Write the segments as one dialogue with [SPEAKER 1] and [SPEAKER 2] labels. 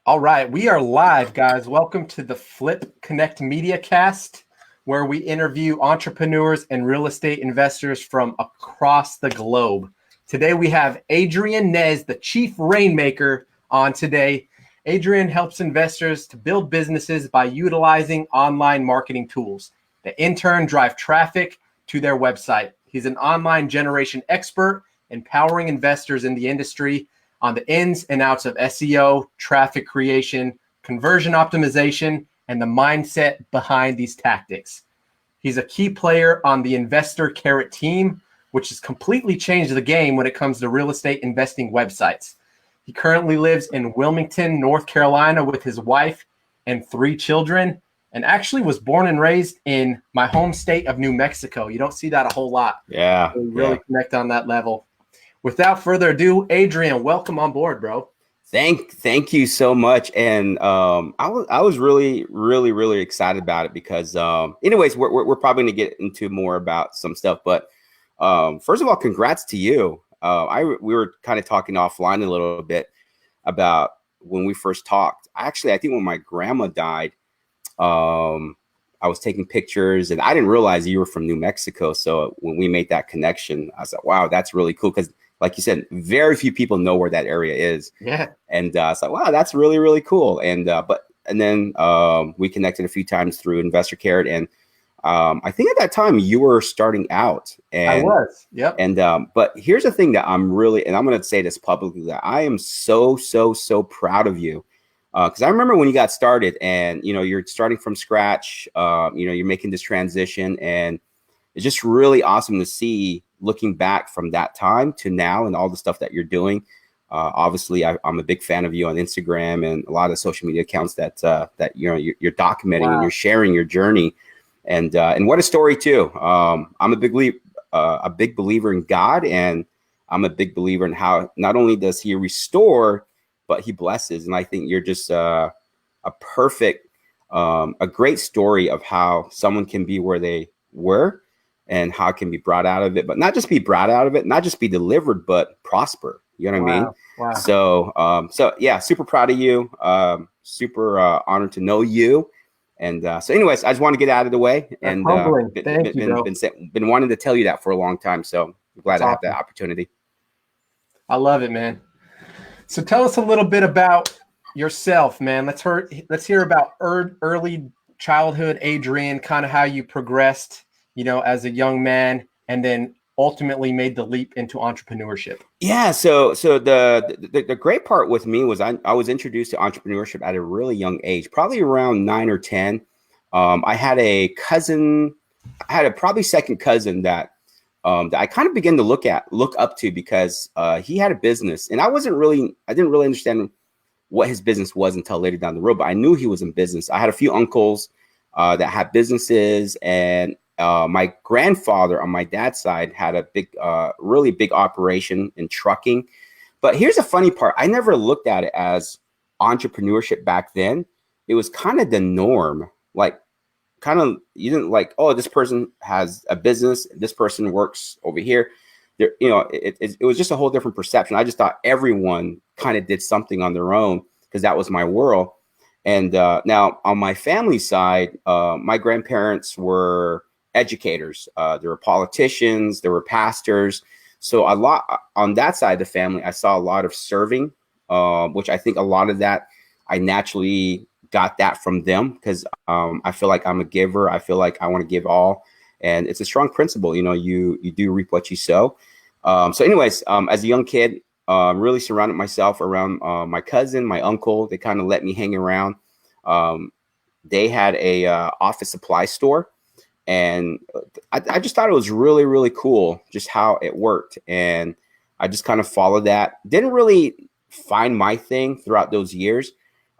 [SPEAKER 1] All right, we are live, guys. Welcome to the Flip Connect Media Cast, where we interview entrepreneurs and real estate investors from across the globe. Today, we have Adrian Nez, the Chief Rainmaker, on today. Adrian helps investors to build businesses by utilizing online marketing tools that in turn drive traffic to their website. He's an online generation expert, empowering investors in the industry on the ins and outs of SEO, traffic creation, conversion optimization, and the mindset behind these tactics. He's a key player on the Investor Carrot team, which has completely changed the game when it comes to real estate investing websites. He currently lives in Wilmington, North Carolina with his wife and 3 children, and actually was born and raised in my home state of New Mexico. You don't see that a whole lot.
[SPEAKER 2] Yeah.
[SPEAKER 1] We really connect on that level. Without further ado, Adrian, welcome on board, bro.
[SPEAKER 2] Thank you so much. And I was really excited about it because anyways, we're probably gonna get into more about some stuff. But first of all, congrats to you. We were kind of talking offline a little bit about when we first talked. Actually, I think when my grandma died, I was taking pictures and I didn't realize you were from New Mexico. So when we made that connection, I was like, wow, that's really cool. Because like you said, very few people know where that area is.
[SPEAKER 1] Yeah.
[SPEAKER 2] And it's like, wow, that's really cool. And then we connected a few times through Investor Carrot. And I think at that time you were starting out. And
[SPEAKER 1] I was. Yep.
[SPEAKER 2] And but here's the thing that I'm really, and I'm going to say this publicly, that I am so proud of you. Because I remember when you got started and, you're starting from scratch, you're making this transition, and it's just really awesome to see looking back from that time to now and all the stuff that you're doing. Obviously, I'm a big fan of you on Instagram and a lot of social media accounts that you're documenting. Wow. And you're sharing your journey. And what a story too. I'm a big believer in God, and I'm a big believer in how not only does He restore, but He blesses. And I think you're just a great story of how someone can be where they were and how it can be brought out of it, but not just be brought out of it, not just be delivered, but prosper. You know what I mean? Wow. So yeah, super proud of you. Super honored to know you. And so anyways, I just want to get out of the way. And been wanting to tell you that for a long time. So I'm glad to have that opportunity.
[SPEAKER 1] I love it, man. So tell us a little bit about yourself, man. Let's hear about early childhood Adrian, kind of how you progressed, as a young man, and then ultimately made the leap into entrepreneurship.
[SPEAKER 2] Yeah. So the great part with me was I was introduced to entrepreneurship at a really young age, probably around 9 or 10. I had a cousin, probably second cousin that I kind of began to look up to because he had a business, and I didn't really understand what his business was until later down the road, but I knew he was in business. I had a few uncles that had businesses, and my grandfather on my dad's side had a really big operation in trucking. But here's the funny part. I never looked at it as entrepreneurship back then. It was kind of the norm. Like, you didn't like, oh, this person has a business, this person works over here. It was just a whole different perception. I just thought everyone kind of did something on their own because that was my world. And now on my family side, my grandparents were educators. There were politicians, there were pastors. So a lot on that side of the family, I saw a lot of serving, which I think a lot of that I naturally got that from them because I feel like I'm a giver. I feel like I want to give all, and it's a strong principle. You do reap what you sow. So anyways, as a young kid, really surrounded myself around my cousin, my uncle. They kind of let me hang around. They had a office supply store. And I just thought it was really cool just how it worked. And I just kind of followed that. Didn't really find my thing throughout those years.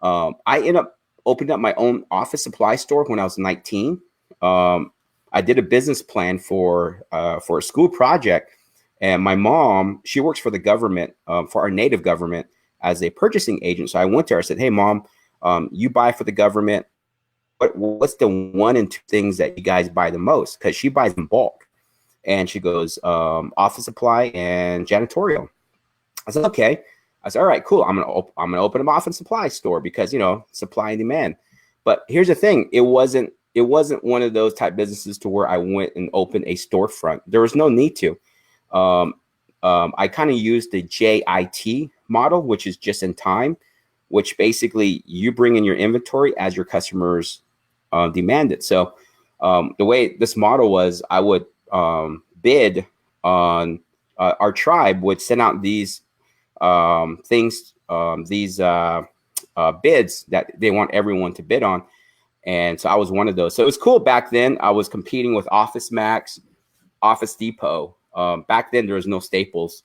[SPEAKER 2] I ended up opening up my own office supply store when I was 19. I did a business plan for a school project. And my mom, she works for the government, for our native government as a purchasing agent. So I went to her, I said, hey, Mom, you buy for the government. What's the 1 and 2 things that you guys buy the most? Because she buys in bulk. And she goes, office supply and janitorial. I said, okay. I said, all right, cool. I'm gonna open an office supply store because, you know, supply and demand. But here's the thing: it wasn't one of those type businesses to where I went and opened a storefront. There was no need to. I kind of used the JIT model, which is just in time, which basically you bring in your inventory as your customers demand it. So the way this model was, I would bid on our tribe would send out these things, these bids that they want everyone to bid on. And so I was one of those. So it was cool back then. I was competing with Office Max, Office Depot. Back then there was no Staples.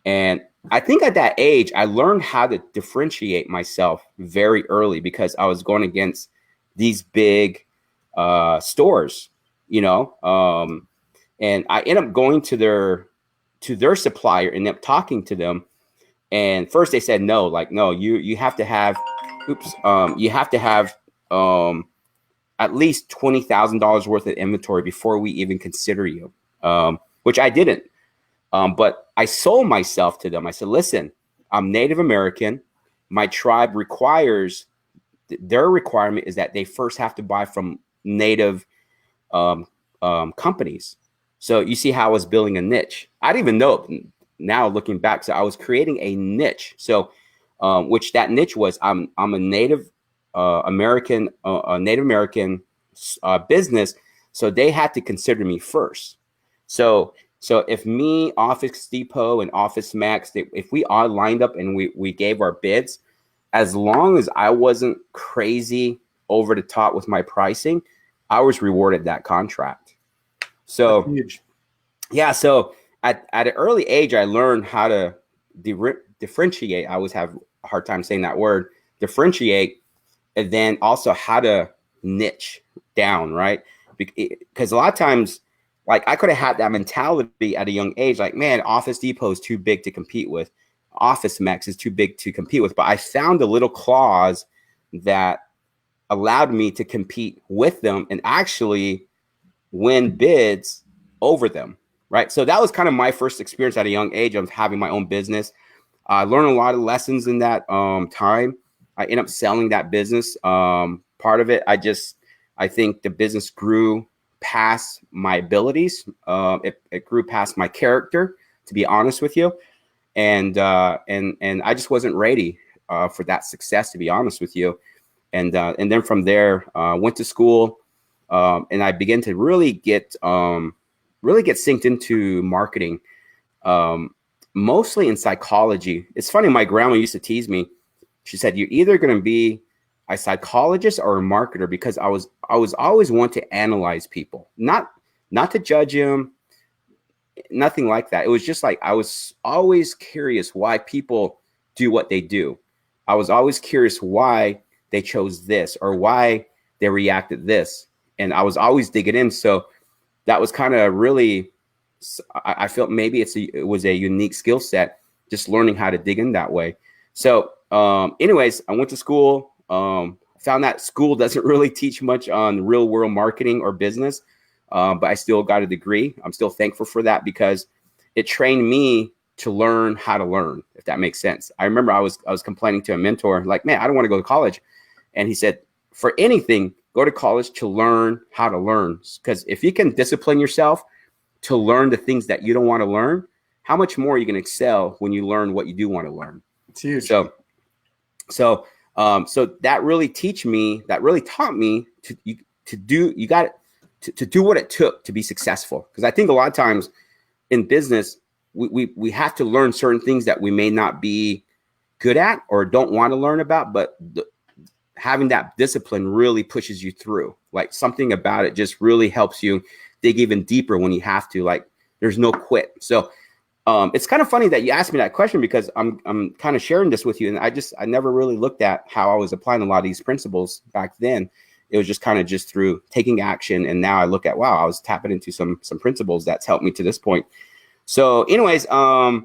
[SPEAKER 2] And I think at that age, I learned how to differentiate myself very early because I was going against these big stores, you know, and I ended up going to their supplier and up talking to them. And first they said, no, like, no, you have to have, you have to have at least $20,000 worth of inventory before we even consider you, which I didn't. But I sold myself to them. I said, listen, I'm Native American. My tribe requires, their requirement is that they first have to buy from Native companies. So you see how I was building a niche. I didn't even know it now looking back. So I was creating a niche. So which that niche was, I'm a Native American, Native American business. So they had to consider me first. So if me, Office Depot, and Office Max, if we all lined up and we gave our bids, as long as I wasn't crazy over the top with my pricing, I was rewarded that contract. So
[SPEAKER 1] that's huge.
[SPEAKER 2] Yeah, so at an early age, I learned how to differentiate. I always have a hard time saying that word, differentiate, and then also how to niche down, right? Because a lot of times, like, I could have had that mentality at a young age, like, man, Office Depot is too big to compete with. Office Max is too big to compete with. But I found a little clause that allowed me to compete with them and actually win bids over them, right? So that was kind of my first experience at a young age of having my own business. I learned a lot of lessons in that time. I ended up selling that business. Part of it, I think the business grew past my abilities. It grew past my character, to be honest with you. And I just wasn't ready for that success, to be honest with you. And then from there, went to school, and I began to really get synced into marketing, mostly in psychology. It's funny, my grandma used to tease me. She said, "You're either going to be a psychologist or a marketer," because I was always want to analyze people, not to judge them, nothing like that. It was just like I was always curious why people do what they do. I was always curious why they chose this or why they reacted this, and I was always digging in. So that was kind of really, I felt maybe it was a unique skill set, just learning how to dig in that way. So anyways, I went to school. Found that school doesn't really teach much on real world marketing or business, but I still got a degree. I'm still thankful for that because it trained me to learn how to learn, if that makes sense. I remember I was complaining to a mentor, like, man, I don't want to go to college. And he said, for anything, go to college to learn how to learn. Because if you can discipline yourself to learn the things that you don't want to learn, how much more are you going to excel when you learn what you do want to learn?
[SPEAKER 1] It's huge.
[SPEAKER 2] So that really taught me to do what it took to be successful. Because I think a lot of times in business, we have to learn certain things that we may not be good at or don't want to learn about, but having that discipline really pushes you through. Like, something about it just really helps you dig even deeper when you have to. Like, there's no quit. So it's kind of funny that you asked me that question because I'm kind of sharing this with you. And I never really looked at how I was applying a lot of these principles back then. It was just kind of just through taking action. And now I look at, wow, I was tapping into some principles that's helped me to this point. So anyways, to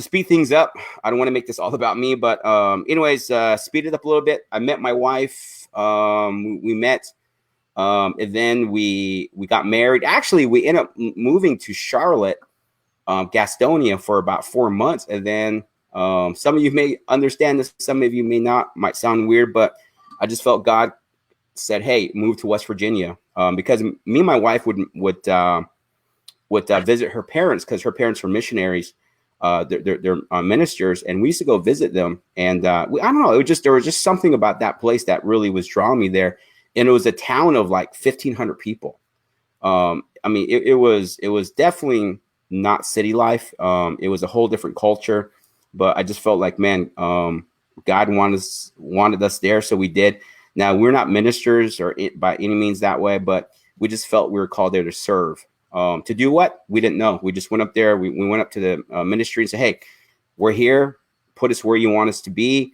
[SPEAKER 2] speed things up, I don't want to make this all about me, but speed it up a little bit. I met my wife. We met, and then we got married. Actually, we ended up moving to Charlotte, Gastonia, for about 4 months, and then Some of you may understand this, some of you may not. Might sound weird, but I just felt God said, "Hey, move to West Virginia," because me and my wife would visit her parents, because her parents were missionaries. They're ministers, and we used to go visit them. And I don't know, there was just something about that place that really was drawing me there. And it was a town of like 1,500 people. I mean, it was definitely not city life. It was a whole different culture, but I just felt like, man, God wanted us there, so we did. Now, we're not ministers or by any means that way, but we just felt we were called there to serve. To do what? We didn't know. We just went up there. We went up to the ministry and said, "Hey, we're here. Put us where you want us to be.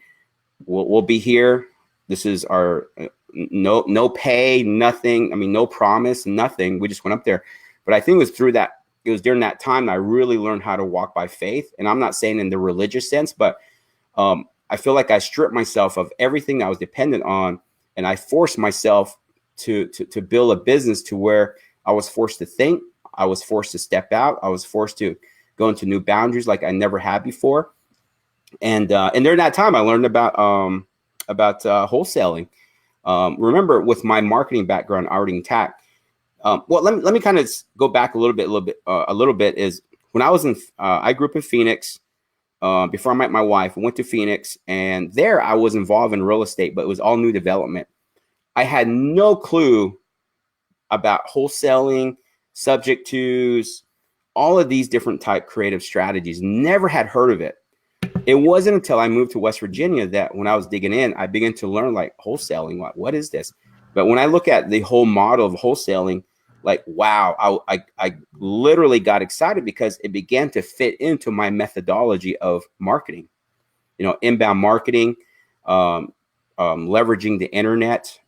[SPEAKER 2] We'll be here. This is our no pay, nothing. I mean, no promise, nothing." We just went up there. But I think it was during that time I really learned how to walk by faith. And I'm not saying in the religious sense, but I feel like I stripped myself of everything that I was dependent on, and I forced myself to build a business to where I was forced to think. I was forced to step out. I was forced to go into new boundaries like I never had before. And during that time, I learned about wholesaling. Remember, with my marketing background already intact. Well, let me kind of go back a little bit. Is when I was I grew up in Phoenix. Before I met my wife, I went to Phoenix, and there I was involved in real estate, but it was all new development. I had no clue about wholesaling, subject tos, all of these different type creative strategies. Never had heard of it. It wasn't until I moved to West Virginia that when I was digging in, I began to learn like wholesaling. What is this? But when I look at the whole model of wholesaling, like, wow, I literally got excited because it began to fit into my methodology of marketing, inbound marketing, leveraging the internet,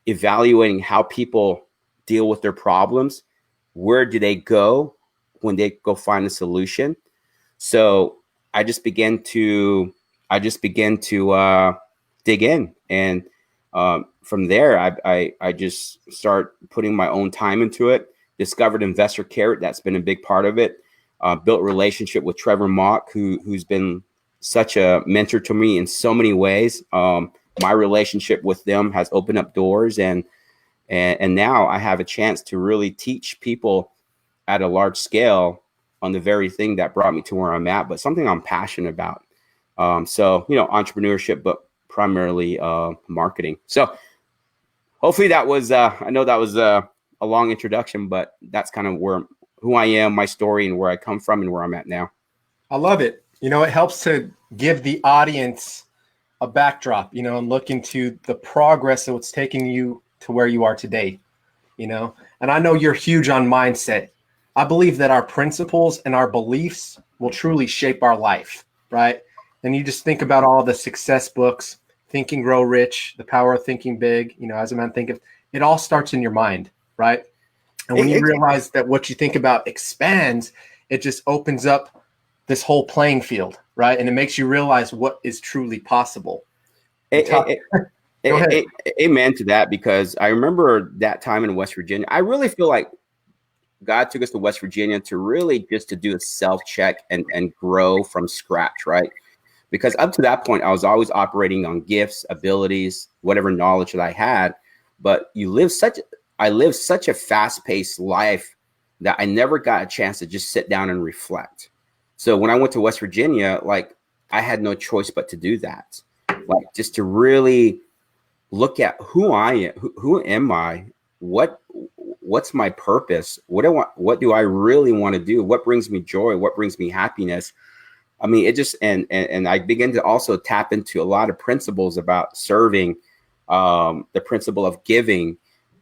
[SPEAKER 2] evaluating how people deal with their problems. Where do they go when they go find a solution? So I just began to dig in, and from there, I just start putting my own time into it. Discovered Investor Carrot. That's been a big part of it. Built relationship with Trevor Mock, who's been such a mentor to me in so many ways. My relationship with them has opened up doors, and now I have a chance to really teach people at a large scale on the very thing that brought me to where I'm at, but something I'm passionate about. So, entrepreneurship, but primarily marketing. So hopefully that was, I know that was a long introduction, but that's kind of who I am, my story, and where I come from and where I'm at now.
[SPEAKER 1] I love it. It helps to give the audience a backdrop, and look into the progress of what's taking you to where you are today, and I know you're huge on mindset. I believe that our principles and our beliefs will truly shape our life, right? And you just think about all the success books, Think and Grow Rich, The Power of Thinking Big, As a Man Thinketh, it all starts in your mind, right? And when you realize that what you think about expands, it just opens up this whole playing field, right? And it makes you realize what is truly possible.
[SPEAKER 2] Amen to that, because I remember that time in West Virginia. I really feel like God took us to West Virginia to really just to do a self-check and grow from scratch, right? Because up to that point, I was always operating on gifts, abilities, whatever knowledge that I had. But I lived such a fast-paced life that I never got a chance to just sit down and reflect. So when I went to West Virginia, like, I had no choice but to do that. Like, just to really look at who I am, who am I, what's my purpose, what do I really want to do, what brings me joy, what brings me happiness. I mean, it just, and I began to also tap into a lot of principles about serving, the principle of giving,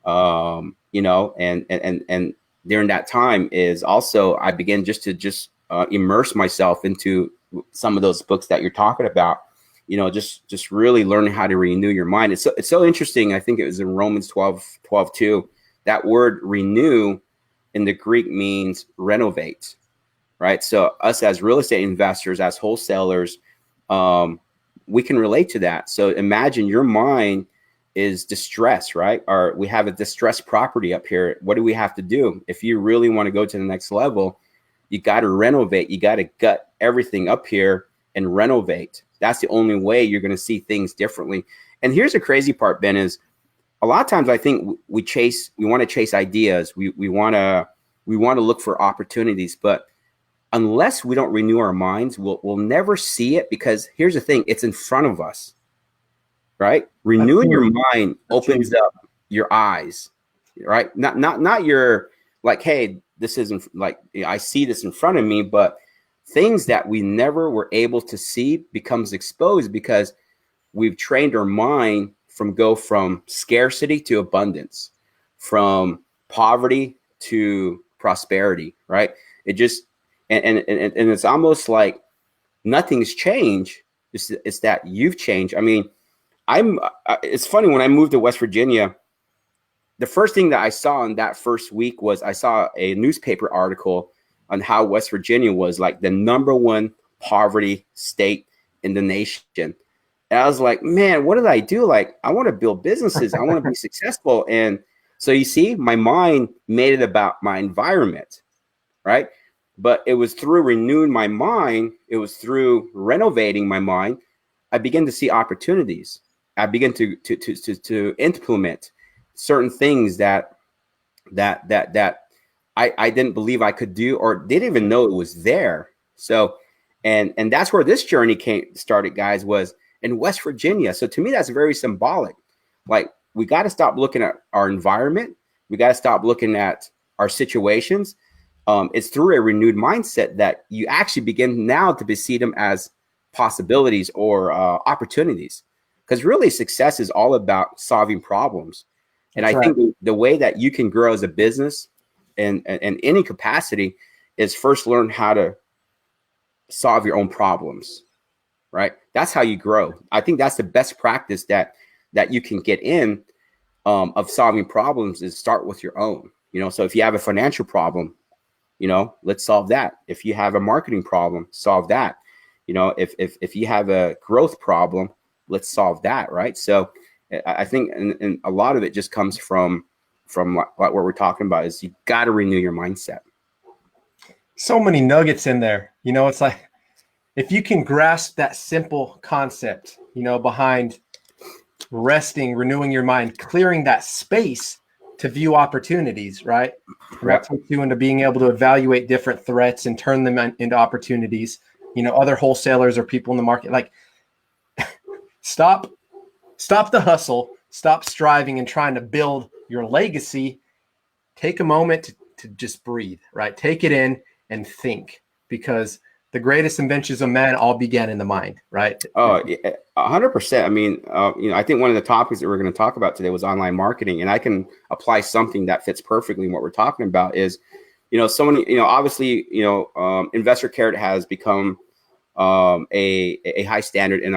[SPEAKER 2] and during that time is also, I began just to immerse myself into some of those books that you're talking about, just really learning how to renew your mind. It's so interesting. I think it was in Romans 12:2, that word renew in the Greek means renovate. Right. So us as real estate investors, as wholesalers, we can relate to that. So imagine your mind is distressed, right? Or we have a distressed property up here. What do we have to do? If you really want to go to the next level, you got to renovate. You got to gut everything up here and renovate. That's the only way you're going to see things differently. And here's the crazy part, Ben, is a lot of times I think we want to chase ideas. We want to look for opportunities, but unless we don't renew our minds, we'll never see it, because here's the thing, it's in front of us, right? Renewing your mind opens up your eyes, right? Not your, like, hey, this isn't like, I see this in front of me, but things that we never were able to see becomes exposed because we've trained our mind from scarcity to abundance, from poverty to prosperity, right? It just, and it's almost like nothing's changed. It's that you've changed. I mean, it's funny, when I moved to West Virginia, the first thing that I saw in that first week was I saw a newspaper article on how West Virginia was like the #1 poverty state in the nation. And I was like, man, what did I do? Like, I want to build businesses. I want to be successful. And so you see, my mind made it about my environment, right? But it was through renewing my mind. It was through renovating my mind. I began to see opportunities. I began to implement certain things that I didn't believe I could do, or didn't even know it was there. So, and that's where this journey started, guys, was in West Virginia. So to me, that's very symbolic. Like, we got to stop looking at our environment. We got to stop looking at our situations. It's through a renewed mindset that you actually begin now to see them as possibilities or opportunities. Because really, success is all about solving problems. And I think the way that you can grow as a business in any capacity is first learn how to solve your own problems, right? That's how you grow. I think that's the best practice that you can get in of solving problems, is start with your own. So if you have a financial problem, let's solve that. If you have a marketing problem, solve that. If you have a growth problem, let's solve that, right? So I think, and a lot of it just comes from what we're talking about, is you got to renew your mindset.
[SPEAKER 1] So many nuggets in there. It's like, if you can grasp that simple concept, behind resting, renewing your mind, clearing that space to view opportunities, right? And that takes you into being able to evaluate different threats and turn them into opportunities. Other wholesalers or people in the market, like, stop the hustle, stop striving and trying to build your legacy. Take a moment to just breathe, right? Take it in and think, because the greatest inventions of man all began in the mind, right?
[SPEAKER 2] Oh, 100%. I mean, I think one of the topics that we're going to talk about today was online marketing, and I can apply something that fits perfectly in what we're talking about. Is, obviously, Investor Carrot has become a high standard in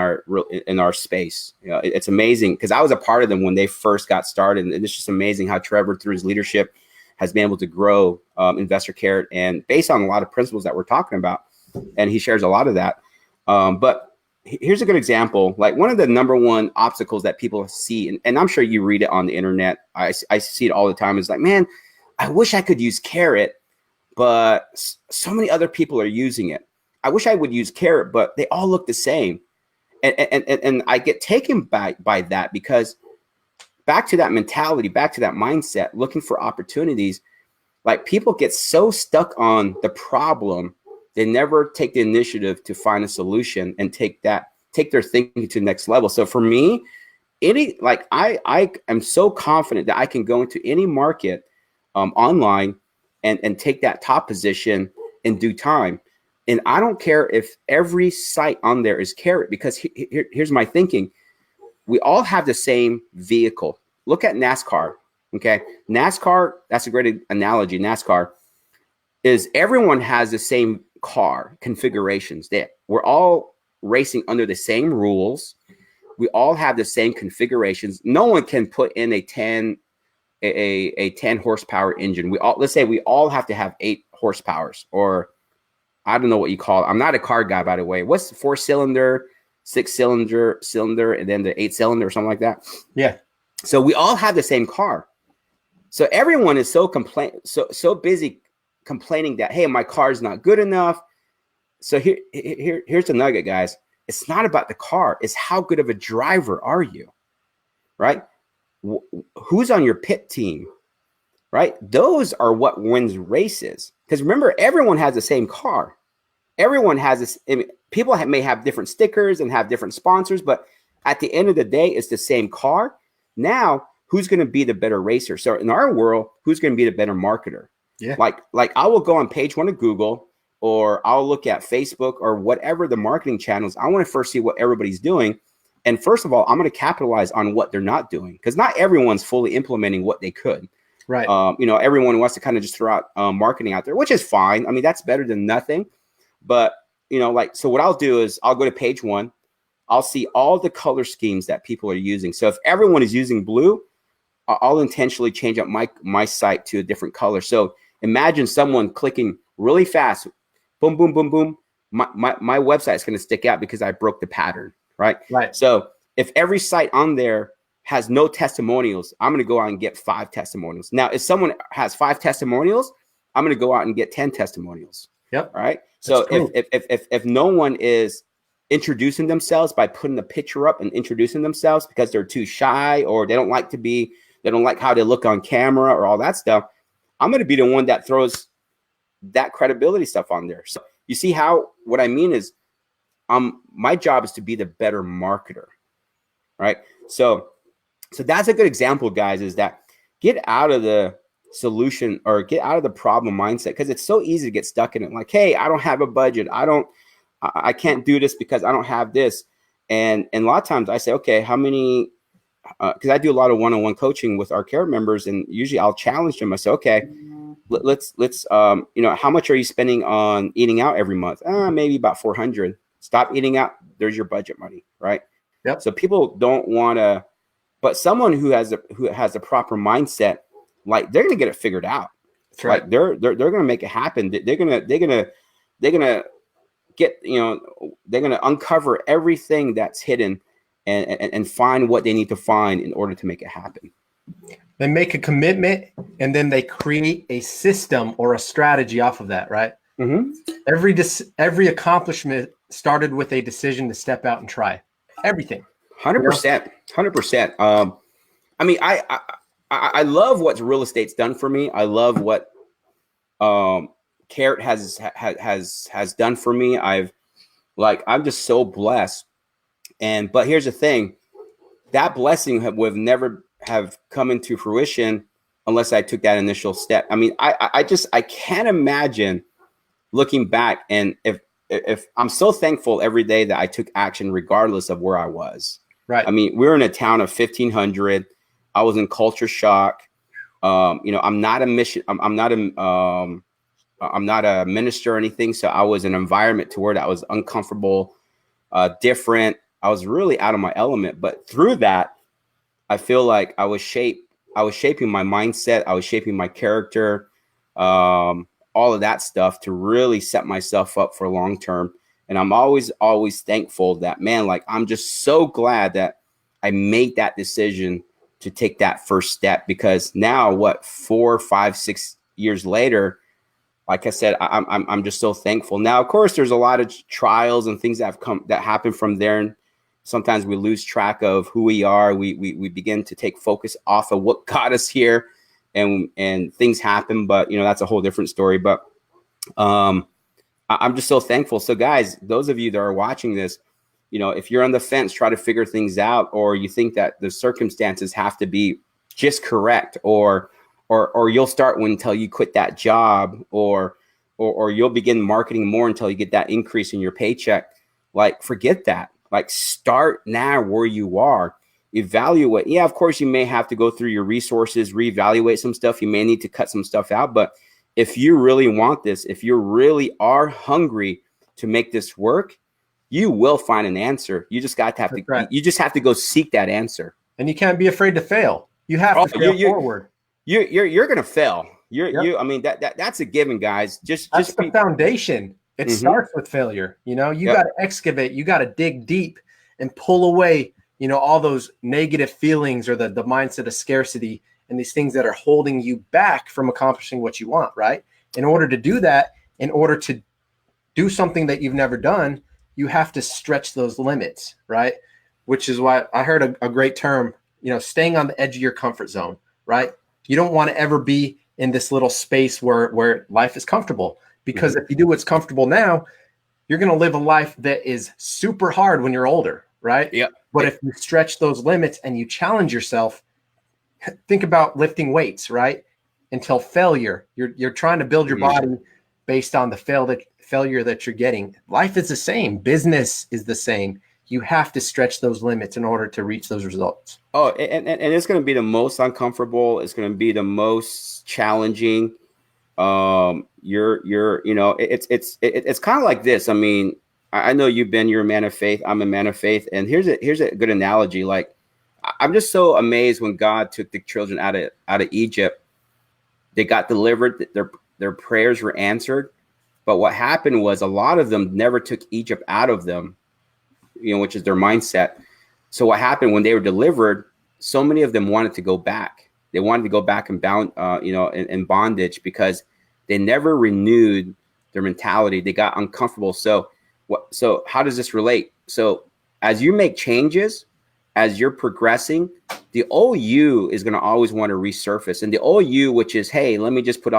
[SPEAKER 2] our space. It's amazing, because I was a part of them when they first got started, and it's just amazing how Trevor, through his leadership, has been able to grow Investor Carrot, and based on a lot of principles that we're talking about. And he shares a lot of that. But here's a good example. Like, one of the #1 obstacles that people see, and I'm sure you read it on the internet, I see it all the time, is like, man, I wish I could use Carrot, but so many other people are using it. I wish I would use Carrot, but they all look the same. And I get taken by that, because back to that mentality, back to that mindset, looking for opportunities, like, people get so stuck on the problem, they never take the initiative to find a solution and take their thinking to the next level. So for me, I am so confident that I can go into any market online and take that top position in due time. And I don't care if every site on there is Carrot, because here's my thinking. We all have the same vehicle. Look at NASCAR. Okay. NASCAR, that's a great analogy. NASCAR is, everyone has the same car configurations. We're all racing under the same rules. We all have the same configurations. No one can put in a 10 horsepower engine. Let's say we all have to have 8 horsepowers, or I don't know what you call it. I'm not a car guy, by the way. What's the 4-cylinder, 6-cylinder, and then the 8-cylinder or something like that?
[SPEAKER 1] Yeah.
[SPEAKER 2] So we all have the same car. So everyone is so busy complaining that, hey, my car is not good enough. So here's the nugget, guys. It's not about the car. It's how good of a driver are you, right? Who's on your pit team, right? Those are what wins races. Because remember, everyone has the same car. Everyone has this. I mean, people may have different stickers and have different sponsors, but at the end of the day, it's the same car. Now, who's going to be the better racer? So in our world, who's going to be the better marketer?
[SPEAKER 1] Yeah.
[SPEAKER 2] Like I will go on page 1 of Google, or I'll look at Facebook or whatever the marketing channels. I want to first see what everybody's doing. And first of all, I'm going to capitalize on what they're not doing, because not everyone's fully implementing what they could.
[SPEAKER 1] Right.
[SPEAKER 2] Everyone wants to kind of just throw out marketing out there, which is fine. I mean, that's better than nothing. But, so what I'll do is I'll go to page 1. I'll see all the color schemes that people are using. So if everyone is using blue, I'll intentionally change up my site to a different color. So imagine someone clicking really fast, boom, boom, boom, boom. My website is going to stick out because I broke the pattern, right?
[SPEAKER 1] Right.
[SPEAKER 2] So if every site on there has no testimonials, I'm going to go out and get 5 testimonials. Now, if someone has 5 testimonials, I'm going to go out and get 10 testimonials.
[SPEAKER 1] Yep.
[SPEAKER 2] Right. So if no one is introducing themselves by putting a picture up and introducing themselves because they're too shy, or they don't like how they look on camera or all that stuff, I'm going to be the one that throws that credibility stuff on there. So you see what I mean is, my job is to be the better marketer, right? So that's a good example, guys, is that get out of the solution or get out of the problem mindset, because it's so easy to get stuck in it. Like, hey, I don't have a budget. I can't do this because I don't have this. And a lot of times I say, okay, how many, because I do a lot of one-on-one coaching with our care members, and usually I'll challenge them. I say, okay, let's how much are you spending on eating out every month? Maybe about 400. Stop eating out. There's your budget money, right?
[SPEAKER 1] Yep.
[SPEAKER 2] So people don't want to, but someone who has a proper mindset, like, they're gonna get it figured out.
[SPEAKER 1] That's right.
[SPEAKER 2] Like they're gonna make it happen. They're gonna get, they're gonna uncover everything that's hidden and find what they need to find in order to make it happen.
[SPEAKER 1] They make a commitment, and then they create a system or a strategy off of that, right? Mm-hmm. Every accomplishment started with a decision to step out and try everything.
[SPEAKER 2] 100%. 100%. I mean, I love what real estate's done for me. I love what Carrot has done for me. I'm just so blessed. But here's the thing, that blessing would never have come into fruition unless I took that initial step. I mean, I can't imagine looking back, and if I'm so thankful every day that I took action regardless of where I was. Right. I mean, we're in a town of 1,500. I was in culture shock. I'm not a mission. I'm not a minister or anything. So I was in an environment to where that was uncomfortable, different. I was really out of my element. But through that, I feel like I was shaping my mindset. I was shaping my character, all of that stuff to really set myself up for long term. And I'm always thankful that, man, like, I'm just so glad that I made that decision to take that first step, because now 4, 5, 6 years later, like I said, I'm just so thankful. Now, of course, there's a lot of trials and things that happen from there. And sometimes we lose track of who we are. We begin to take focus off of what got us here, and things happen, but that's a whole different story. But I'm just so thankful. So guys, those of you that are watching this, if you're on the fence, try to figure things out, or you think that the circumstances have to be just correct, or you'll start until you quit that job, or you'll begin marketing more until you get that increase in your paycheck. Like, forget that. Like, start now where you are. Evaluate. Yeah, of course, you may have to go through your resources, reevaluate some stuff. You may need to cut some stuff out. But if you really want this, if you really are hungry to make this work, you will find an answer. You just you just have to go seek that answer.
[SPEAKER 1] And you can't be afraid to fail. You have to fail forward.
[SPEAKER 2] You're gonna fail. I mean, that's a given, guys. That's
[SPEAKER 1] the foundation. It starts with failure. You got to excavate. You got to dig deep and pull away, all those negative feelings, or the mindset of scarcity and these things that are holding you back from accomplishing what you want, right? In order to do that, in order to do something that you've never done, you have to stretch those limits, right? Which is why I heard a great term, staying on the edge of your comfort zone, right? You don't want to ever be in this little space where life is comfortable, because if you do what's comfortable now, you're going to live a life that is super hard when you're older, right?
[SPEAKER 2] Yep.
[SPEAKER 1] But if you stretch those limits and you challenge yourself, think about lifting weights, right? Until failure, you're trying to build your body based on the failure that you're getting. Life is the same. Business is the same. You have to stretch those limits in order to reach those results.
[SPEAKER 2] Oh, and it's going to be the most uncomfortable. It's going to be the most challenging. It's kind of like this. I mean, I know you're a man of faith. I'm a man of faith. And here's a good analogy. Like, I'm just so amazed when God took the children out of Egypt. They got delivered. Their prayers were answered. But what happened was a lot of them never took Egypt out of them, which is their mindset. So what happened when they were delivered, so many of them wanted to go back. They wanted to go back and in bondage, because they never renewed their mentality. They got uncomfortable. So how does this relate? So as you make changes, as you're progressing, the old you is going to always want to resurface. And the old you, which is, hey, let me just put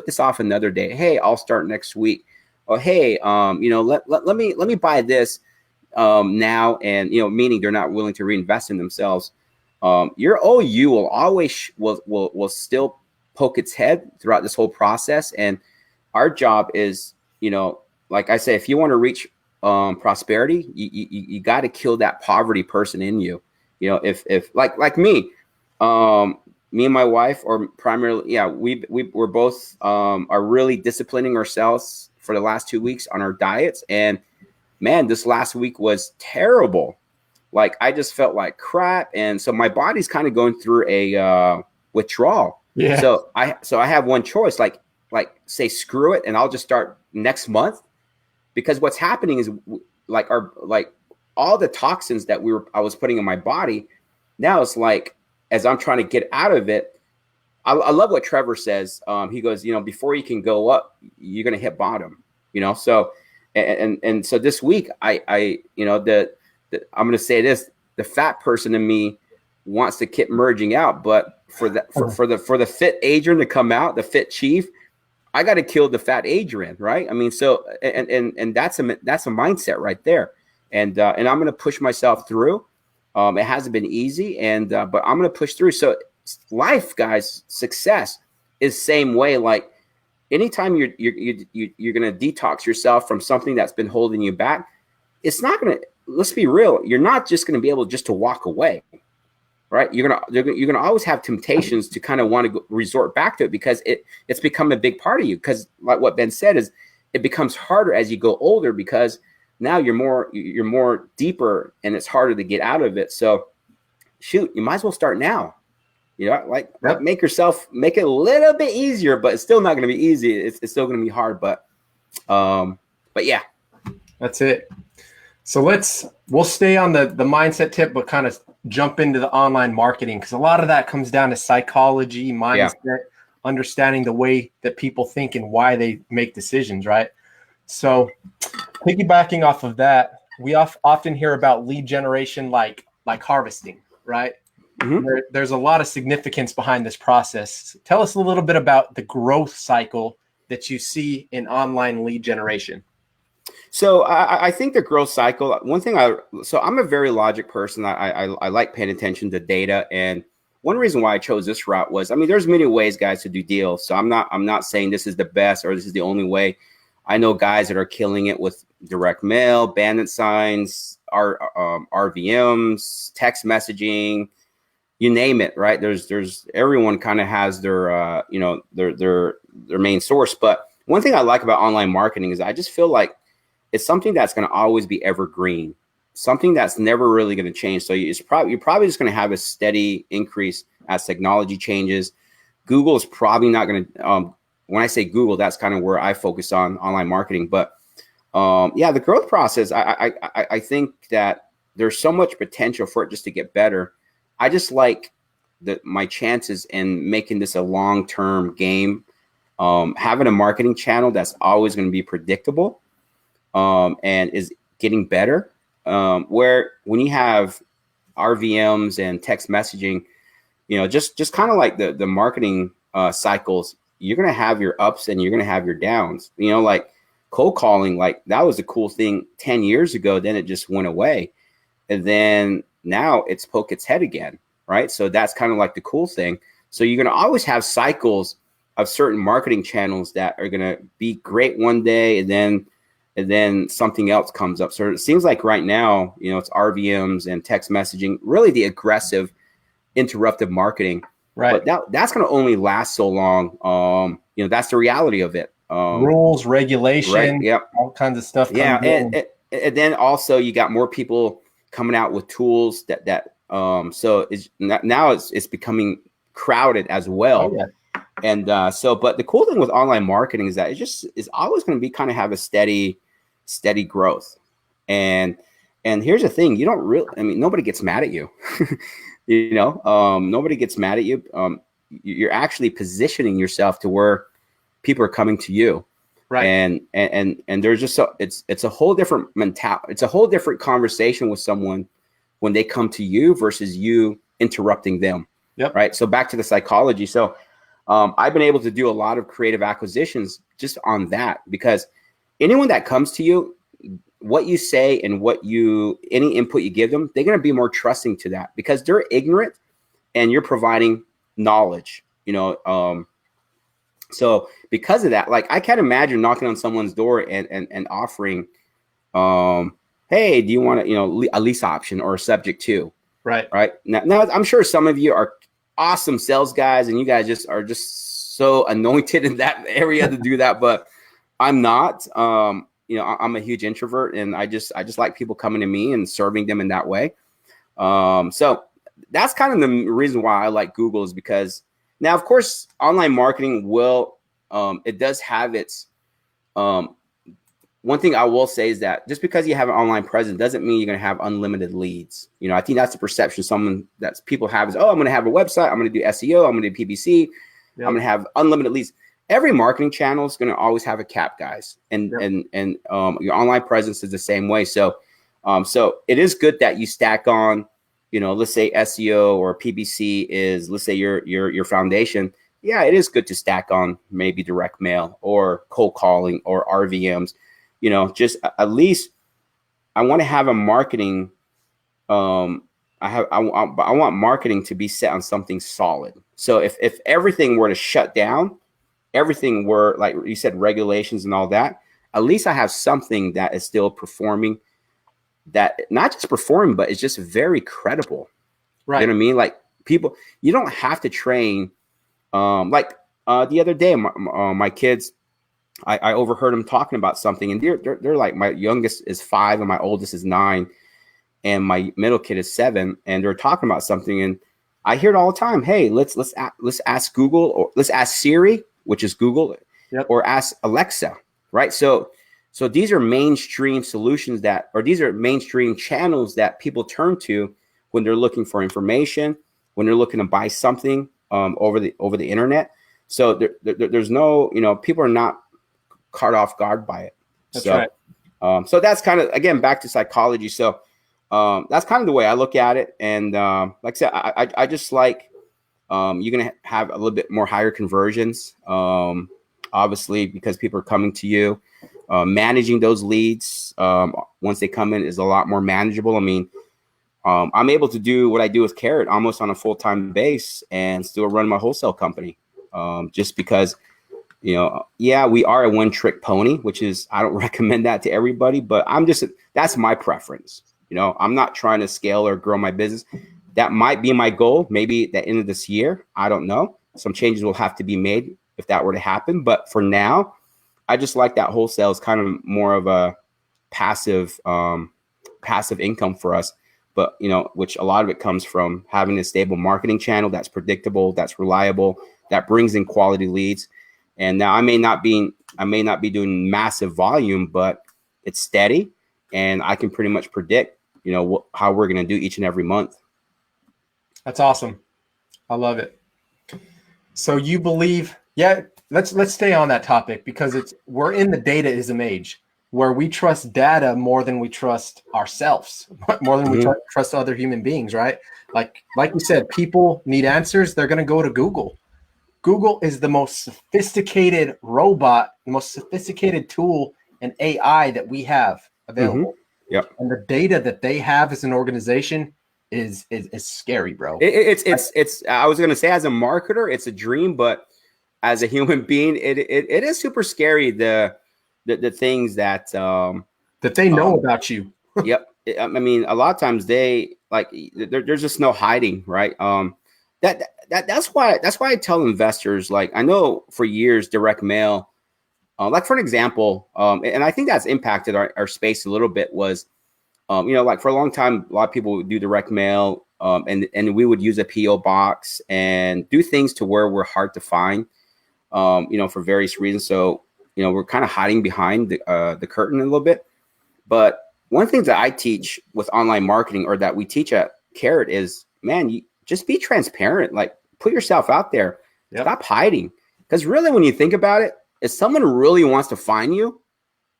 [SPEAKER 2] this off another day. Hey, I'll start next week. Or hey, let me buy this now. And meaning they're not willing to reinvest in themselves. Your old you will always will still poke its head throughout this whole process. And our job is, like I say, if you want to reach prosperity, you got to kill that poverty person in you. If like me and my wife, or primarily, we're both are really disciplining ourselves for the last 2 weeks on our diets. And man, this last week was terrible. Like, I just felt like crap. And so my body's kind of going through a withdrawal.
[SPEAKER 3] Yeah.
[SPEAKER 2] So I have one choice, like say, screw it, and I'll just start next month. Because what's happening is all the toxins that I was putting in my body, now it's like, as I'm trying to get out of it, I love what Trevor says. He goes, before you can go up, you're going to hit bottom, So, and so this week, I'm going to say this: the fat person in me wants to keep merging out, but for the fit Adrian to come out, the fit chief, I got to kill the fat Adrian, right? I mean, so and that's a mindset right there, and I'm going to push myself through. It hasn't been easy, but I'm going to push through. So life, guys, success is same way. Like, anytime you're going to detox yourself from something that's been holding you back, it's not going to. Let's be real. You're not just going to be able just to walk away. Right, you're gonna always have temptations to kind of want to resort back to it, because it's become a big part of you. Because like what Ben said, is it becomes harder as you go older, because now you're more deeper, and it's harder to get out of it. So, shoot, you might as well start now. Like make it a little bit easier, but it's still not going to be easy. It's still going to be hard, but yeah,
[SPEAKER 1] that's it. So we'll stay on the mindset tip, but kind of jump into the online marketing, because a lot of that comes down to psychology, mindset, understanding the way that people think and why they make decisions, right? So piggybacking off of that, we often hear about lead generation like harvesting, right? Mm-hmm. There's a lot of significance behind this process. Tell us a little bit about the growth cycle that you see in online lead generation.
[SPEAKER 2] So I think the growth cycle, I'm a very logic person. I like paying attention to data. And one reason why I chose this route was, there's many ways, guys, to do deals. So I'm not saying this is the best or this is the only way. I know guys that are killing it with direct mail, bandit signs, RVMs, text messaging, you name it, right? There's everyone kind of has their main source. But one thing I like about online marketing is I just feel like it's something that's going to always be evergreen, something that's never really going to change. So you're probably just going to have a steady increase as technology changes. Google is probably not going to. When I say Google, that's kind of where I focus on online marketing. But the growth process, I think that there's so much potential for it just to get better. I just like my chances in making this a long-term game. Having a marketing channel that's always going to be predictable. and is getting better. Where when you have RVMs and text messaging, just kind of like the marketing cycles, you're going to have your ups and you're going to have your downs. Like cold calling, like that was a cool thing 10 years ago. Then it just went away. And then now it's poke its head again, right? So that's kind of like the cool thing. So you're going to always have cycles of certain marketing channels that are going to be great one day, and then something else comes up. So it seems like right now, it's RVMs and text messaging, really the aggressive, interruptive marketing.
[SPEAKER 1] Right.
[SPEAKER 2] But that's going to only last so long. That's the reality of it.
[SPEAKER 1] Rules, regulation,
[SPEAKER 2] right, yep.
[SPEAKER 1] all kinds of stuff.
[SPEAKER 2] Yeah, and then also you got more people coming out with tools that so now it's becoming crowded as well.
[SPEAKER 1] Oh, yeah.
[SPEAKER 2] And but the cool thing with online marketing is that it just is always going to be kind of have a steady growth. And here's the thing, nobody gets mad at you. Nobody gets mad at you. You're actually positioning yourself to where people are coming to you.
[SPEAKER 1] Right.
[SPEAKER 2] And there's just it's a whole different mentality. It's a whole different conversation with someone when they come to you versus you interrupting them.
[SPEAKER 1] Yep.
[SPEAKER 2] Right. So back to the psychology. So I've been able to do a lot of creative acquisitions just on that, because anyone that comes to you, what you say and any input you give them, they're going to be more trusting to that because they're ignorant and you're providing knowledge, so because of that, like I can't imagine knocking on someone's door and offering, hey, do you want a lease option or a subject to?
[SPEAKER 1] Right.
[SPEAKER 2] Now I'm sure some of you are awesome sales guys and you guys are just so anointed in that area to do that, but I'm not. I'm a huge introvert and I just like people coming to me and serving them in that way. So that's kind of the reason why I like Google, is because now, of course, online marketing it does have its, one thing I will say is that just because you have an online presence doesn't mean you're going to have unlimited leads. I think that's the perception people have is, I'm going to have a website, I'm going to do SEO, I'm going to do PPC, yep. I'm going to have unlimited leads. Every marketing channel is going to always have a cap, guys. And your online presence is the same way. So it is good that you stack on, let's say SEO or PPC is, let's say your foundation. Yeah, it is good to stack on maybe direct mail or cold calling or RVMs. Just at least I want to have a marketing. I want marketing to be set on something solid. So if everything were to shut down, everything were, like you said, regulations and all that, at least I have something that is still performing, that not just performing, but it's just very credible. Right. You know what I mean? Like people, you don't have to train. The other day, my kids, I overheard them talking about something, and they're like, my youngest is 5 and my oldest is 9, and my middle kid is 7, and they're talking about something, and I hear it all the time. Hey, let's ask Google, or let's ask Siri, which is Google, yep. or ask Alexa, right? So these are mainstream solutions these are mainstream channels that people turn to when they're looking for information, when they're looking to buy something over the internet. So there's no, people are not caught off guard by it.
[SPEAKER 1] That's right.
[SPEAKER 2] So that's kind of, again, back to psychology. So that's kind of the way I look at it. And like I said, I just like, you're going to have a little bit more higher conversions, obviously, because people are coming to you. Managing those leads once they come in is a lot more manageable. I mean, I'm able to do what I do with Carrot almost on a full-time base and still run my wholesale company, just because, we are a one-trick pony, which is, I don't recommend that to everybody, but that's my preference. I'm not trying to scale or grow my business. That might be my goal, maybe at the end of this year. I don't know. Some changes will have to be made if that were to happen. But for now, I just like that wholesale is kind of more of a passive income for us. But, which a lot of it comes from having a stable marketing channel that's predictable, that's reliable, that brings in quality leads. And now I may not be doing massive volume, but it's steady, and I can pretty much predict, how we're going to do each and every month.
[SPEAKER 1] That's awesome. I love it. So you believe, let's stay on that topic, because we're in the dataism age. where we trust data more than we trust ourselves, more than we trust other human beings, right? Like you said, people need answers. They're going to go to Google. Google is the most sophisticated robot, the most sophisticated tool and AI that we have available.
[SPEAKER 2] Yep.
[SPEAKER 1] And the data that they have as an organization is scary, bro.
[SPEAKER 2] It's I was going to say, as a marketer, it's a dream, but as a human being, it is super scary. The things that
[SPEAKER 1] they know about you.
[SPEAKER 2] Yep. I mean, a lot of times there's just no hiding, right? That's why I tell investors, like, I know for years direct mail, like for an example, and I think that's impacted our space a little bit, was like for a long time, a lot of people would do direct mail, and we would use a PO box and do things to where we're hard to find, for various reasons. So we're kind of hiding behind the curtain a little bit. But one of the things that I teach with online marketing, or that we teach at Carrot, is, man, you just be transparent. Like, put yourself out there. Yep. Stop hiding. Because really, when you think about it, if someone really wants to find you,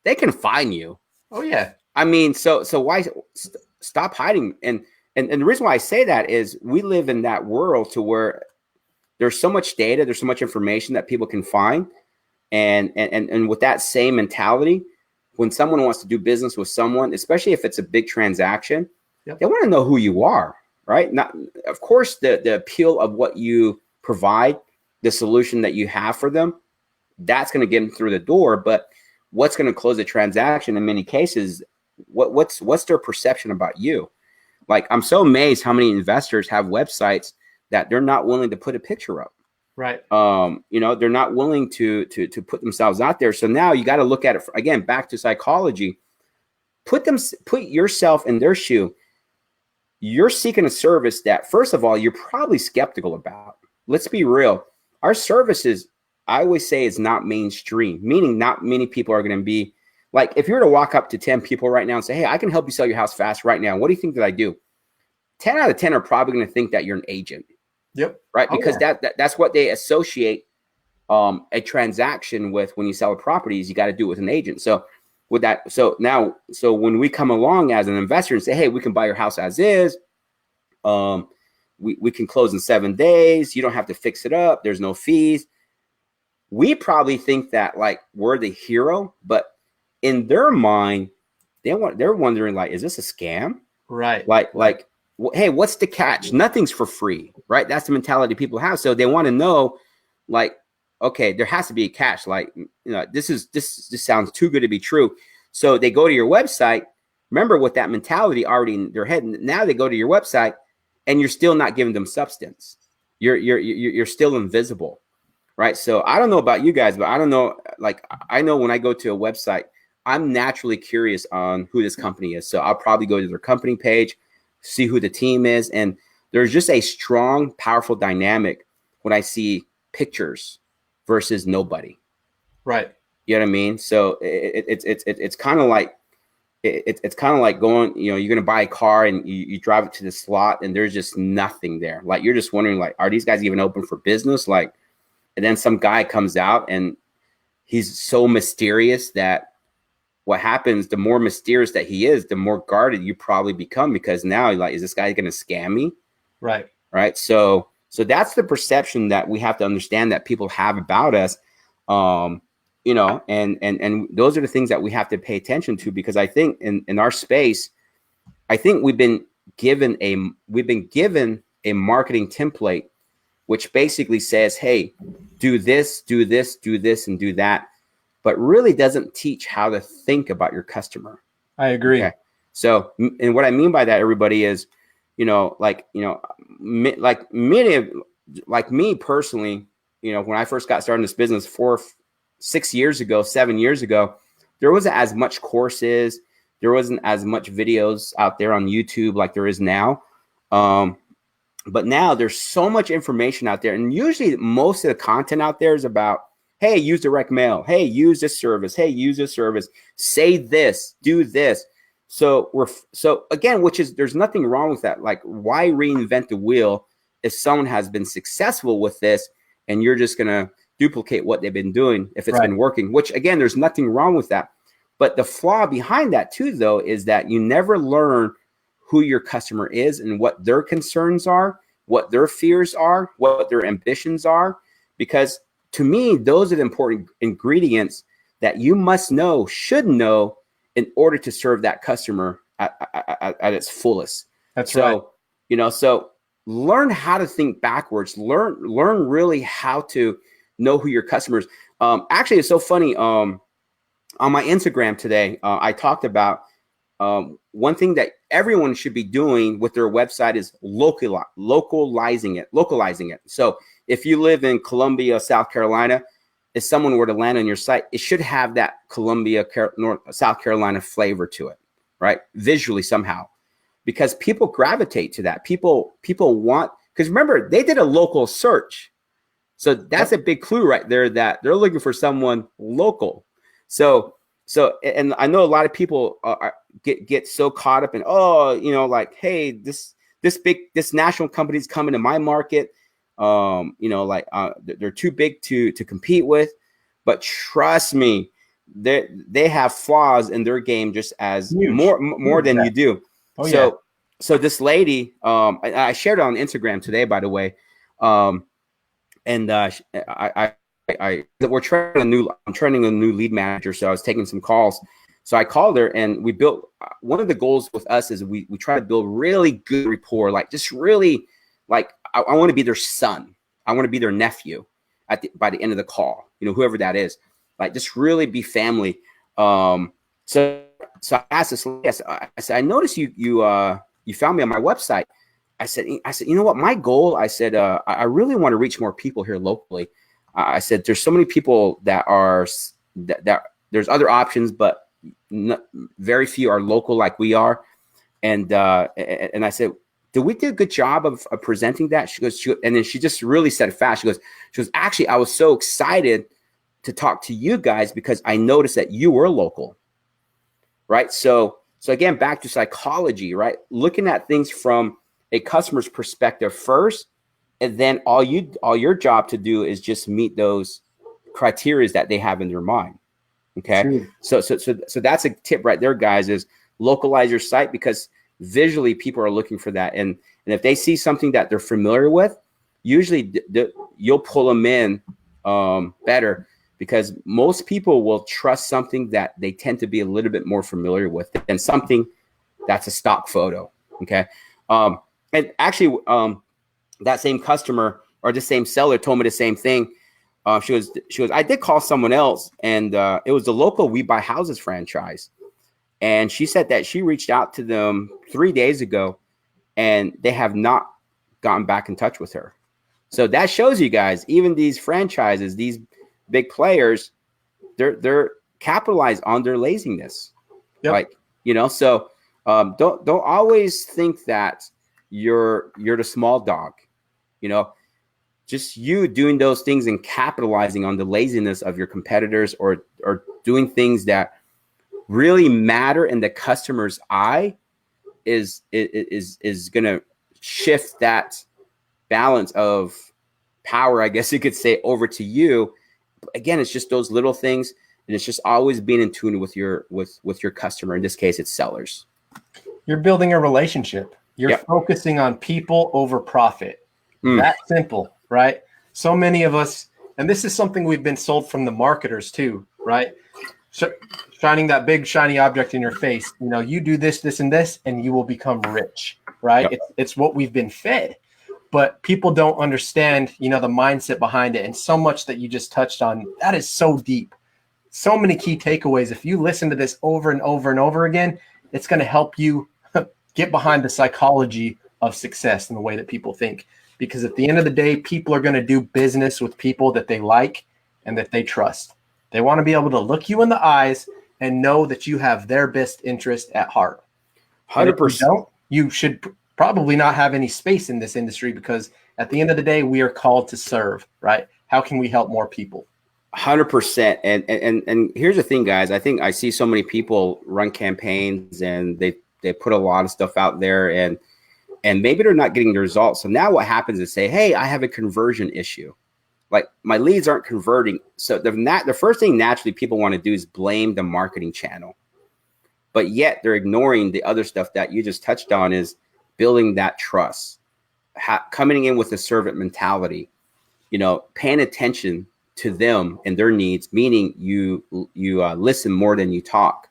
[SPEAKER 2] they can find you.
[SPEAKER 1] Oh yeah.
[SPEAKER 2] I mean, so why stop hiding? And the reason why I say that is, we live in that world to where there's so much data, there's so much information that people can find. And with that same mentality, when someone wants to do business with someone, especially if it's a big transaction, yep, they want to know who you are, right? Not, of course, the appeal of what you provide, the solution that you have for them, that's going to get them through the door. But what's going to close the transaction in many cases, what's their perception about you? Like, I'm so amazed how many investors have websites that they're not willing to put a picture up.
[SPEAKER 1] Right.
[SPEAKER 2] They're not willing to put themselves out there. So now you got to look at it again, back to psychology. Put yourself in their shoe. You're seeking a service that, first of all, you're probably skeptical about. Let's be real. Our services, I always say, is not mainstream, meaning not many people are going to be like, if you were to walk up to 10 people right now and say, hey, I can help you sell your house fast right now, what do you think that I do? 10 out of 10 are probably going to think that you're an agent. Yep. Right. Because that's what they associate a transaction with. When you sell a property, is you got to do it with an agent. So with that, so when we come along as an investor and say, hey, we can buy your house as is, we can close in 7 days. You don't have to fix it up. There's no fees. We probably think that, like, we're the hero, but in their mind, they're wondering, like, is this a scam?
[SPEAKER 1] Right.
[SPEAKER 2] Like, hey, what's the catch? Nothing's for free, right? That's the mentality people have. So they want to know, like, okay, there has to be a catch. Like, this sounds too good to be true. So they go to your website. Remember, with that mentality already in their head, now they go to your website, and you're still not giving them substance. You're still invisible, right? So I don't know about you guys, but I don't know. Like, I know when I go to a website, I'm naturally curious on who this company is. So I'll probably go to their company page, see who the team is. And there's just a strong, powerful dynamic when I see pictures versus nobody.
[SPEAKER 1] Right.
[SPEAKER 2] You know what I mean? So it's kind of like, it's kind of like going, you're going to buy a car and you drive it to the slot and there's just nothing there. Like, you're just wondering, like, are these guys even open for business? Like, and then some guy comes out and he's so mysterious that what happens, the more mysterious that he is, the more guarded you probably become, because now, like, is this guy going to scam me?
[SPEAKER 1] Right.
[SPEAKER 2] Right. So that's the perception that we have to understand that people have about us. And those are the things that we have to pay attention to, because I think in our space, I think we've been given a marketing template, which basically says, hey, do this, do this, do this, and do that, but really doesn't teach how to think about your customer.
[SPEAKER 1] I agree. Okay.
[SPEAKER 2] So, and what I mean by that, everybody, is, like me personally, when I first got started in this business 7 years ago, there wasn't as much courses. There wasn't as much videos out there on YouTube like there is now. But now there's so much information out there. And usually most of the content out there is about, hey, use direct mail. Hey, use this service. Hey, use this service. Say this, do this. So again, there's nothing wrong with that. Like, why reinvent the wheel if someone has been successful with this and you're just going to duplicate what they've been doing if it's been working, which, again, there's nothing wrong with that. But the flaw behind that too, though, is that you never learn who your customer is and what their concerns are, what their fears are, what their ambitions are. Because to me, those are the important ingredients that you must know, should know, in order to serve that customer at its fullest.
[SPEAKER 1] That's right.
[SPEAKER 2] So learn how to think backwards. Learn really how to know who your customers. Actually, it's so funny. On my Instagram today, I talked about one thing that everyone should be doing with their website is localizing it. So if you live in Columbia, South Carolina, if someone were to land on your site, it should have that South Carolina flavor to it, right? Visually somehow, because people gravitate to that. People want, because remember, they did a local search. So that's a big clue right there that they're looking for someone local. So, and I know a lot of people get so caught up in, like, hey, this national company's coming to my market. They're too big to compete with. But trust me, they have flaws in their game just as huge. more than you do. So this lady, I shared it on Instagram today, by the way, and I'm training a new lead manager, so I was taking some calls. So I called her, and we built one of the goals with us is we try to build really good rapport, like just really like I want to be their son, I want to be their nephew by the end of the call, whoever that is, like just really be family. So I asked this lady, I said, I noticed you found me on my website. I said, you know what, my goal, I said, I really want to reach more people here locally. I said, there's so many people that there's other options, but very few are local like we are. And I said, did we do a good job of presenting that? She goes, and then she just really said it fast. She goes, actually, I was so excited to talk to you guys because I noticed that you were local, right? So again, back to psychology, right? Looking at things from a customer's perspective first, and then all your job to do is just meet those criteria that they have in their mind. Okay. True. So that's a tip right there, guys, is localize your site, because visually people are looking for that. And if they see something that they're familiar with, usually you'll pull them in better, because most people will trust something that they tend to be a little bit more familiar with than something that's a stock photo. Okay. And actually, that same customer or the same seller told me the same thing. She goes, I did call someone else, and it was the local We Buy Houses franchise. And she said that she reached out to them 3 days ago, and they have not gotten back in touch with her. So that shows you guys, even these franchises, these big players, they're capitalized on their laziness. Yep. So don't always think that you're the small dog. Just you doing those things and capitalizing on the laziness of your competitors, or doing things that really matter in the customer's eye is going to shift that balance of power, I guess you could say, over to you. Again, it's just those little things, and it's just always being in tune with your customer. In this case, it's sellers. You're
[SPEAKER 1] building a relationship. You're focusing on people over profit. That simple, right? So many of us, and this is something we've been sold from the marketers too, right? Shining that big shiny object in your face. You do this, this, and this, and you will become rich, right? Yep. It's what we've been fed, but people don't understand, the mindset behind it. And so much that you just touched on, that is so deep. So many key takeaways. If you listen to this over and over and over again, it's going to help you get behind the psychology of success and the way that people think. Because at the end of the day, people are going to do business with people that they like and that they trust. They want to be able to look you in the eyes and know that you have their best interest at heart. 100%. If you don't, you should probably not have any space in this industry, because at the end of the day, we are called to serve, right? How can we help more people?
[SPEAKER 2] 100%. And here's the thing, guys. I think I see so many people run campaigns, and they put a lot of stuff out there, and maybe they're not getting the results. So now what happens is say, hey, I have a conversion issue. like my leads aren't converting. So the first thing naturally people want to do is blame the marketing channel, but yet they're ignoring the other stuff that you just touched on, is building that trust, coming in with a servant mentality, paying attention to them and their needs, meaning you listen more than you talk.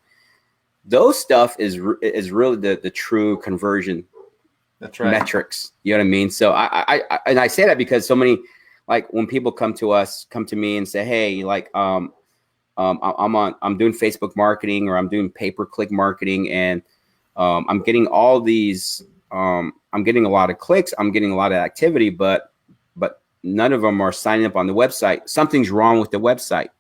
[SPEAKER 2] Those stuff is really the true conversion. That's right. Metrics. You know what I mean? So I say that because so many, like when people come to me and say, hey, like, I'm doing Facebook marketing, or I'm doing pay-per-click marketing, and I'm getting all these, I'm getting a lot of clicks, I'm getting a lot of activity, but none of them are signing up on the website. Something's wrong with the website.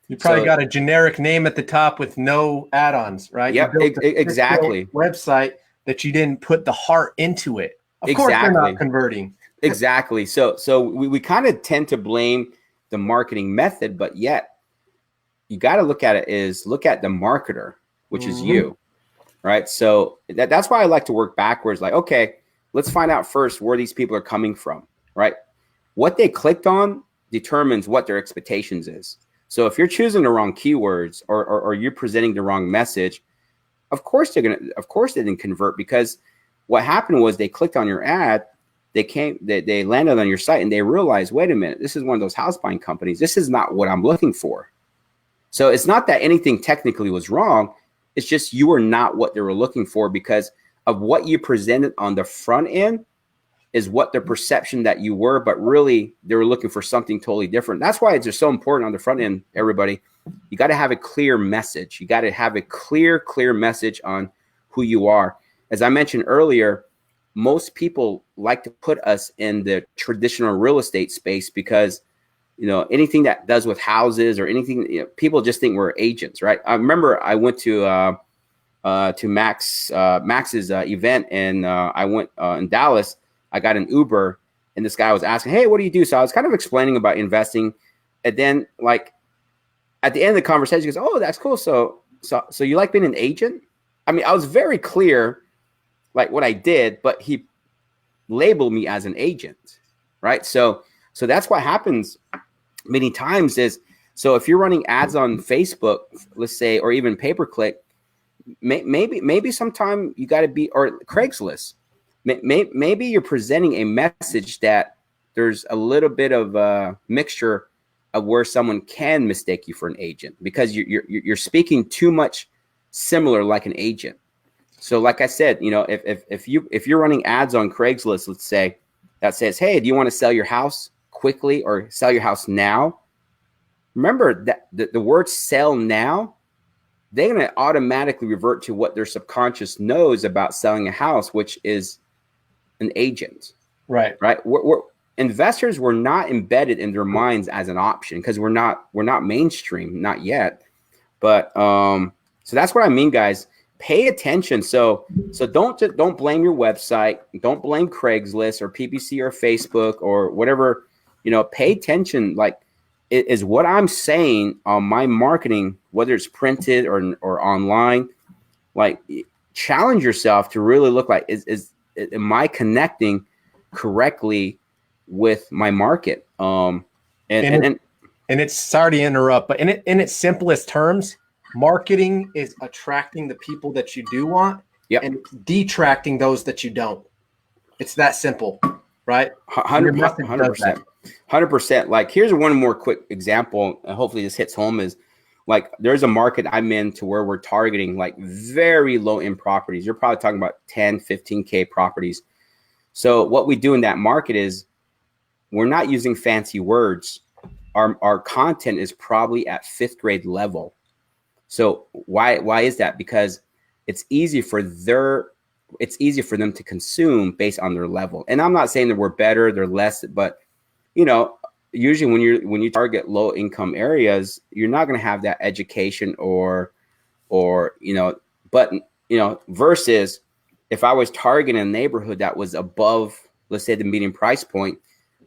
[SPEAKER 1] You probably got a generic name at the top with no add-ons, right?
[SPEAKER 2] Yep, exactly.
[SPEAKER 1] Website that you didn't put the heart into it. Of course they're not converting.
[SPEAKER 2] Exactly. So we kind of tend to blame the marketing method, but yet you got to look at it look at the marketer, which is you, right? So that's why I like to work backwards. Like, okay, let's find out first where these people are coming from, right? What they clicked on determines what their expectations is. So if you're choosing the wrong keywords or you're presenting the wrong message, of course they didn't convert, because what happened was they clicked on your ad, they landed on your site, and they realized, wait a minute, this is one of those house buying companies. This is not what I'm looking for. So it's not that anything technically was wrong. It's just you were not what they were looking for, because of what you presented on the front end is what the perception that you were, but really they were looking for something totally different. That's why it's just so important on the front end, everybody. You got to have a clear message. You got to have a clear message on who you are. As I mentioned earlier, most people like to put us in the traditional real estate space because, anything that does with houses or anything, people just think we're agents, right? I remember I went to Max's event, and I went in Dallas. I got an Uber, and this guy was asking, hey, what do you do? So I was kind of explaining about investing. And then, like, at the end of the conversation, he goes, oh, that's cool. So you like being an agent? I mean, I was very clear, like, what I did, but he labeled me as an agent, right? So that's what happens many times is, so if you're running ads on Facebook, let's say, or even pay-per-click, maybe sometime you got to be, or Craigslist, maybe you're presenting a message that there's a little bit of a mixture of where someone can mistake you for an agent, because you're speaking too much similar like an agent. So like I said, if you're running ads on Craigslist, let's say, that says, hey, do you want to sell your house quickly or sell your house now? Remember that the word sell now, they're going to automatically revert to what their subconscious knows about selling a house, which is an agent. Right. Investors were not embedded in their minds as an option, because we're not mainstream, not yet. But so that's what I mean, guys. Pay attention. So don't blame your website. Don't blame Craigslist or PPC or Facebook or whatever. Pay attention. Like, is what I'm saying on my marketing, whether it's printed or online, like, challenge yourself to really look like, am I connecting correctly with my market? And
[SPEAKER 1] it's, sorry to interrupt, but in its simplest terms, marketing is attracting the people that you do want, and detracting those that you don't. It's that simple, right?
[SPEAKER 2] 100%. 100%. Like, here's one more quick example, and hopefully this hits home, is like, there's a market I'm in to where we're targeting like very low end properties. You're probably talking about 10, 15K properties. So what we do in that market is we're not using fancy words. Our content is probably at 5th grade level. So why is that? Because it's easy for them to consume based on their level. And I'm not saying that we're better, they're less, but usually when you target low income areas, you're not going to have that education versus if I was targeting a neighborhood that was above, let's say, the median price point,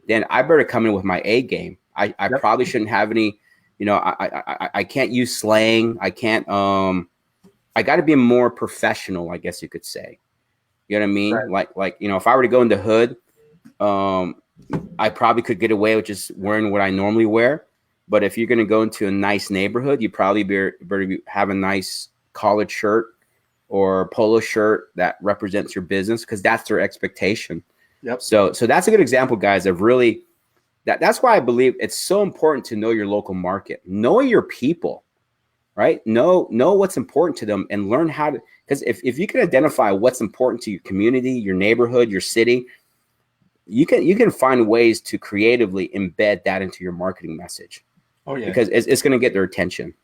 [SPEAKER 2] then I better come in with my A game. I probably shouldn't have any, I can't use slang. I can't, I got to be more professional, I guess you could say. You know what I mean? Right. Like, if I were to go in the hood, I probably could get away with just wearing what I normally wear. But if you're going to go into a nice neighborhood, you probably better have a nice collared shirt or polo shirt that represents your business, because that's their expectation.
[SPEAKER 1] Yep.
[SPEAKER 2] So that's a good example, guys, of really that's why I believe it's so important to know your local market, know your people, right? Know what's important to them and learn how to, because if you can identify what's important to your community, your neighborhood, your city, you can find ways to creatively embed that into your marketing message.
[SPEAKER 1] Oh yeah.
[SPEAKER 2] Because it's going to get their attention.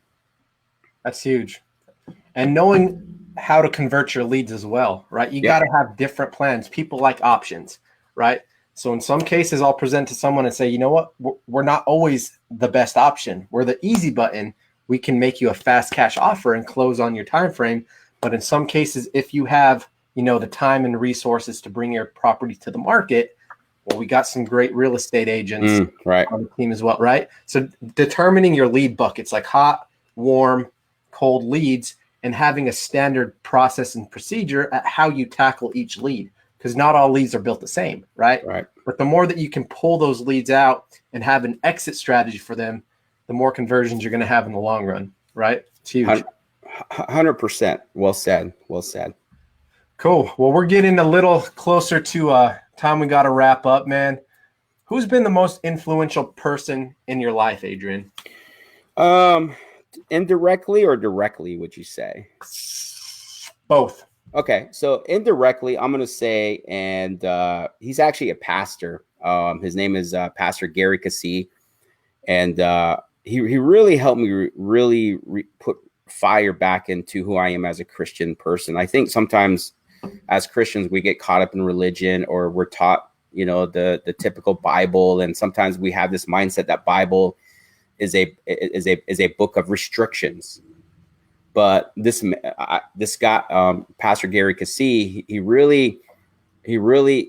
[SPEAKER 1] That's huge. And knowing how to convert your leads as well, right? You got to have different plans. People like options, right? So in some cases, I'll present to someone and say, you know what? We're not always the best option. We're the easy button. We can make you a fast cash offer and close on your time frame. But in some cases, if you have, the time and resources to bring your property to the market, well, we got some great real estate agents on the team as well, right? So determining your lead buckets, like hot, warm, cold leads, and having a standard process and procedure at how you tackle each lead, because not all leads are built the same, right?
[SPEAKER 2] Right.
[SPEAKER 1] But the more that you can pull those leads out and have an exit strategy for them, the more conversions you're going to have in the long run, right? It's huge.
[SPEAKER 2] 100%. Well said. Well said.
[SPEAKER 1] Cool. Well, we're getting a little closer to time we got to wrap up, man. Who's been the most influential person in your life, Adrian?
[SPEAKER 2] Indirectly or directly, would you say?
[SPEAKER 1] Both.
[SPEAKER 2] Okay, so indirectly, I'm going to say, and he's actually a pastor. His name is Pastor Gary Cassie, and he really helped me really put fire back into who I am as a Christian person. I think sometimes as Christians, we get caught up in religion, or we're taught, the typical Bible, and sometimes we have this mindset that Bible is a book of restrictions. But this guy, Pastor Gary Cassie, he really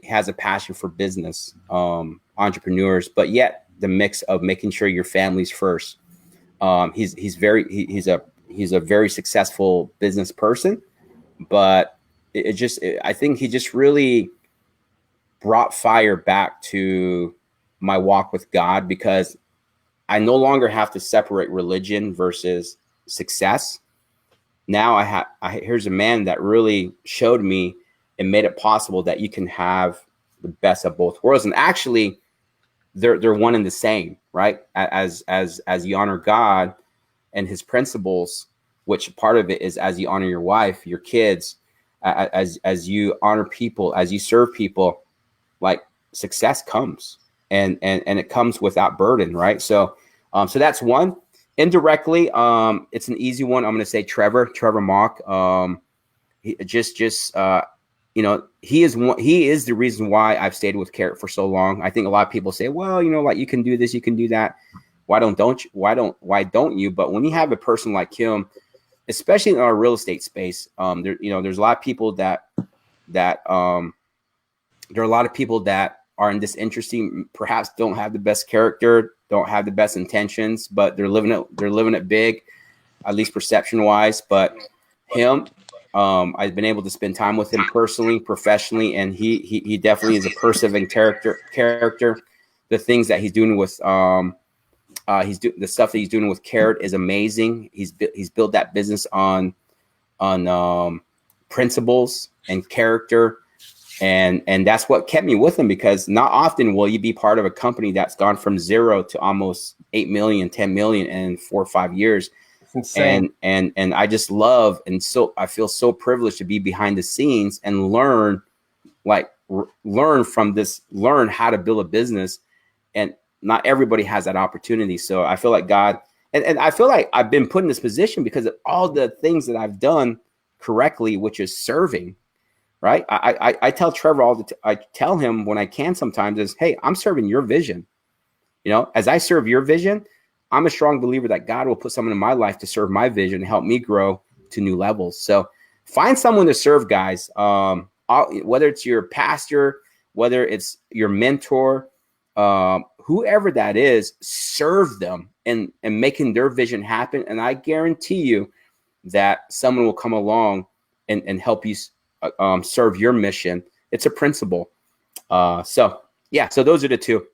[SPEAKER 2] has a passion for business, entrepreneurs, but yet the mix of making sure your family's first. He's a very successful business person, but I think he just really brought fire back to my walk with God, because I no longer have to separate religion versus success. Now here's a man that really showed me and made it possible that you can have the best of both worlds. And actually, they're one and the same, right? As you honor God and his principles, which part of it is as you honor your wife, your kids, as you honor people, as you serve people, like success comes, and it comes without burden, right? So that's one. Indirectly, it's an easy one. I'm going to say Trevor Mock. He is the reason why I've stayed with Carrot for so long. I think a lot of people say, well, like you can do this, you can do that. Why don't you? But when you have a person like him, especially in our real estate space, there's a lot of people that are in this interesting, perhaps don't have the best character, don't have the best intentions, but they're living it big, at least perception wise. But him, I've been able to spend time with him personally, professionally, and he definitely is a persevering character. The things that he's doing with the stuff that he's doing with Carrot is amazing. He's built that business on principles and character. And that's what kept me with him, because not often will you be part of a company that's gone from 0 to almost 8 million, 10 million in 4 or 5 years.
[SPEAKER 1] It's insane.
[SPEAKER 2] And I just love, and so I feel so privileged to be behind the scenes and learn from this, learn how to build a business. And not everybody has that opportunity. So I feel like God, and I feel like I've been put in this position because of all the things that I've done correctly, which is serving. Right. I tell Trevor I tell him when I can sometimes is, hey, I'm serving your vision. As I serve your vision, I'm a strong believer that God will put someone in my life to serve my vision and help me grow to new levels. So find someone to serve, guys, whether it's your pastor, whether it's your mentor, whoever that is, serve them and making their vision happen. And I guarantee you that someone will come along and help you serve your mission. It's a principle. So those are the two.